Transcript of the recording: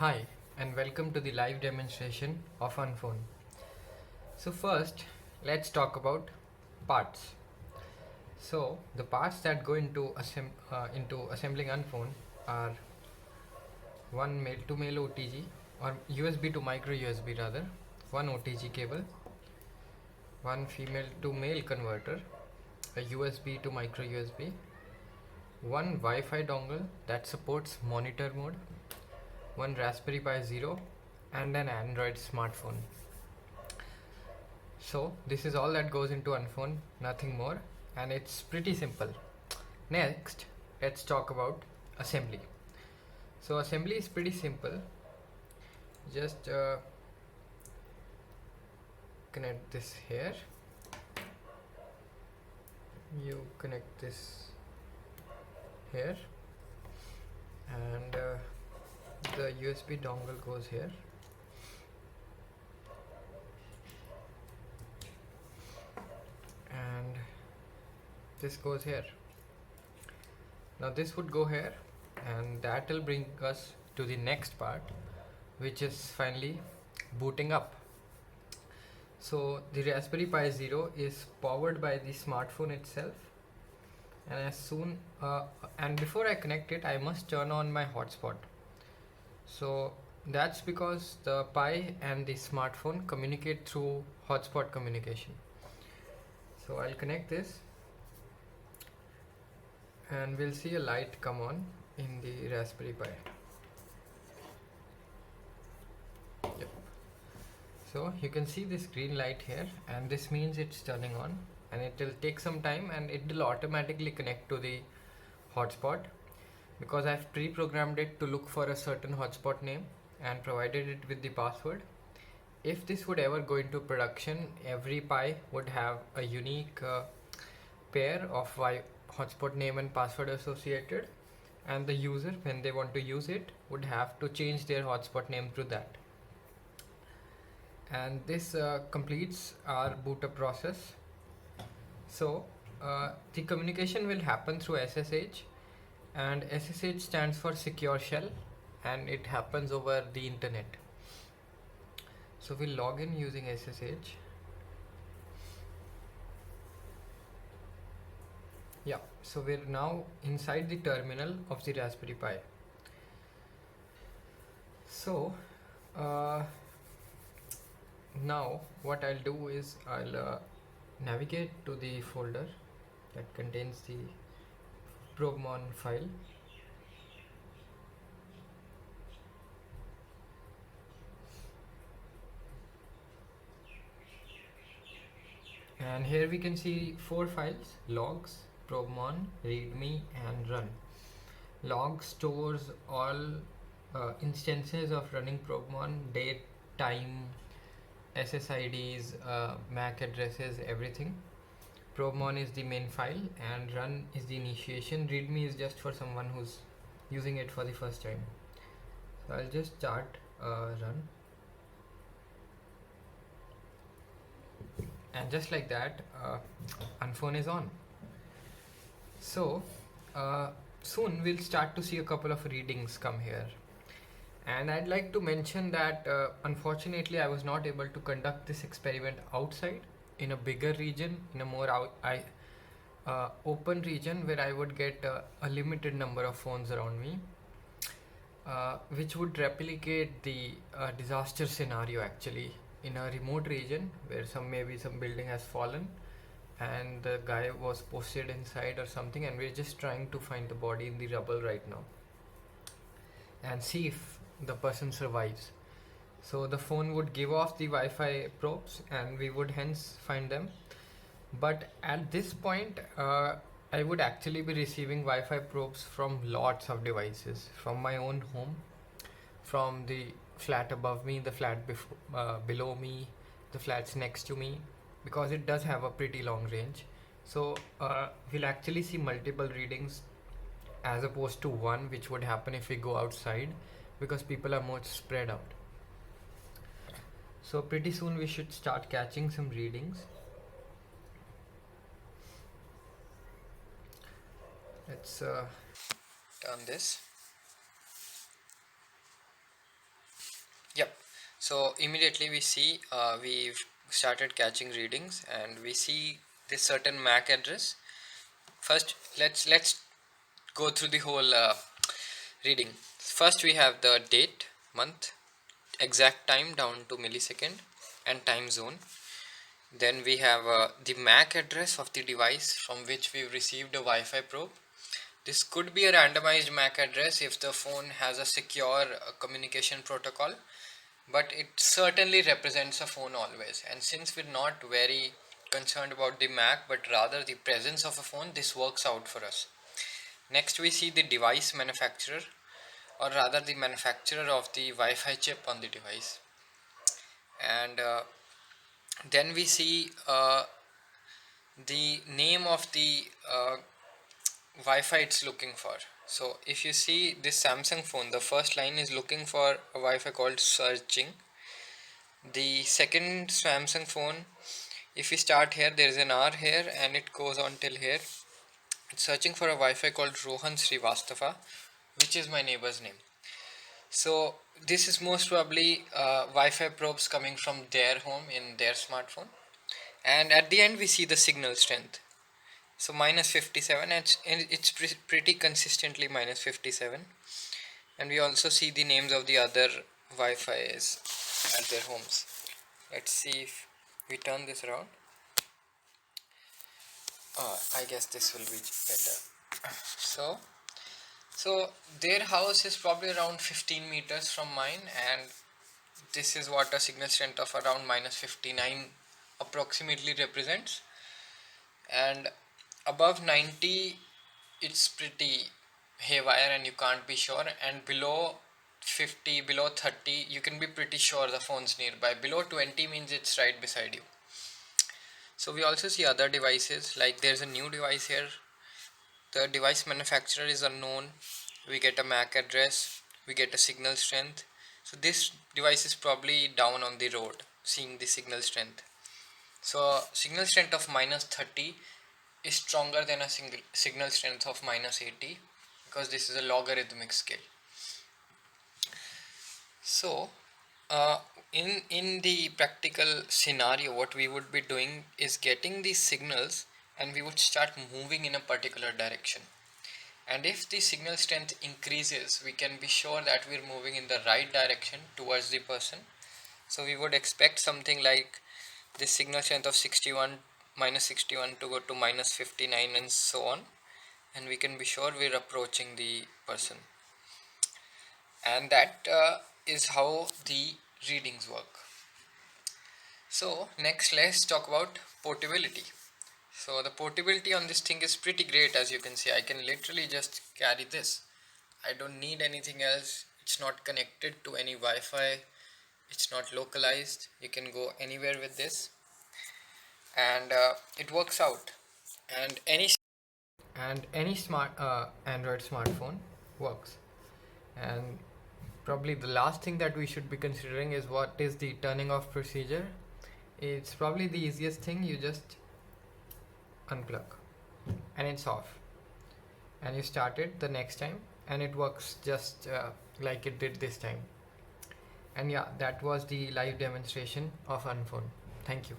Hi, and welcome to the live demonstration of Unphone. So first, let's talk about parts. So the parts that go into assembling Unphone are one male to male OTG or USB to micro USB rather, one OTG cable, one female to male converter, a USB to micro USB, one Wi-Fi dongle that supports monitor mode, one Raspberry Pi Zero, and an Android smartphone. So this is all that goes into Unphone, nothing more, and it's pretty simple. Next, let's talk about assembly. So assembly is pretty simple. Just connect this here. You connect this here, and the USB dongle goes here. And this goes here. Now this would go here, and that will bring us to the next part, which is finally booting up. So the Raspberry Pi Zero is powered by the smartphone itself, and and before I connect it, I must turn on my hotspot. So that's because the Pi and the smartphone communicate through hotspot communication. So I'll connect this, and we'll see a light come on in the Raspberry Pi. Yep. So you can see this green light here, and this means it's turning on, and it will take some time and it will automatically connect to the hotspot because I've pre-programmed it to look for a certain hotspot name and provided it with the password. If this would ever go into production, every Pi would have a unique pair of hotspot name and password associated, and the user, when they want to use it, would have to change their hotspot name to that. And this completes our boot up process. So the communication will happen through SSH, and SSH stands for secure shell, and it happens over the internet. So we'll log in using SSH. Yeah, so we're now inside the terminal of the Raspberry Pi. So now what I'll do is I'll navigate to the folder that contains the Probemon file. And here we can see 4 files: logs, Probemon, readme, and run. Log stores all instances of running Probemon, date, time, SSIDs, MAC addresses, everything. Probemon is the main file, and run is the initiation. Readme is just for someone who's using it for the first time. So I'll just start run. And just like that, Unphone is on. So soon we'll start to see a couple of readings come here. And I'd like to mention that unfortunately I was not able to conduct this experiment outside in a bigger region, in a more open region where I would get a limited number of phones around me, which would replicate the disaster scenario actually in a remote region where maybe some building has fallen and the guy was posted inside or something, and we're just trying to find the body in the rubble right now and see if the person survives. So the phone would give off the Wi-Fi probes and we would hence find them. But at this point, I would actually be receiving Wi-Fi probes from lots of devices, from my own home, from the flat above me, the flat below me, the flats next to me, because it does have a pretty long range. So we'll actually see multiple readings as opposed to one, which would happen if we go outside, because people are more spread out. So pretty soon we should start catching some readings. Let's turn this. So immediately we see we've started catching readings, and we see this certain MAC address. First, let's go through the whole reading. First, we have the date, month, exact time down to millisecond, and time zone. Then we have the MAC address of the device from which we've received a Wi-Fi probe. This could be a randomized MAC address if the phone has a secure communication protocol, but it certainly represents a phone always. And since we're not very concerned about the MAC but rather the presence of a phone, this works out for us. Next, we see the device manufacturer, or rather the manufacturer of the Wi-Fi chip on the device. And then we see the name of the Wi-Fi it's looking for. So if you see this Samsung phone, the first line is looking for a Wi-Fi called searching. The second Samsung phone, if we start here, there is an R here and it goes on till here. It's searching for a Wi-Fi called Rohan Srivastava, which is my neighbor's name. So this is most probably Wi-Fi probes coming from their home in their smartphone. And at the end we see the signal strength. So minus 57, and it's pretty consistently minus 57. And we also see the names of the other Wi-Fi's at their homes. Let's see if we turn this around. I guess this will be better. So their house is probably around 15 meters from mine, and this is what a signal strength of around minus 59 approximately represents. And above 90 it's pretty haywire and you can't be sure, and below 50, below 30 you can be pretty sure the phone's nearby. Below 20 means it's right beside you. So we also see other devices, like there's a new device here. The device manufacturer is unknown. We get a MAC address, we get a signal strength. So this device is probably down on the road, seeing the signal strength. So signal strength of minus 30 is stronger than a signal strength of minus 80, because this is a logarithmic scale. So in the practical scenario, what we would be doing is getting these signals, and we would start moving in a particular direction. And if the signal strength increases, we can be sure that we're moving in the right direction towards the person. So we would expect something like this signal strength of 61, minus 61 to go to minus 59 and so on, and we can be sure we're approaching the person. And that is how the readings work. So next, let's talk about portability. So the portability on this thing is pretty great. As you can see, I can literally just carry this. I don't need anything else. It's not connected to any Wi-Fi. It's not localized. You can go anywhere with this, and it works out. And any smart Android smartphone works. And probably the last thing that we should be considering is what is the turning off procedure. It's probably the easiest thing. You just unplug and it's off, and you start it the next time and it works just like it did this time. And yeah, that was the live demonstration of Unphone. Thank you.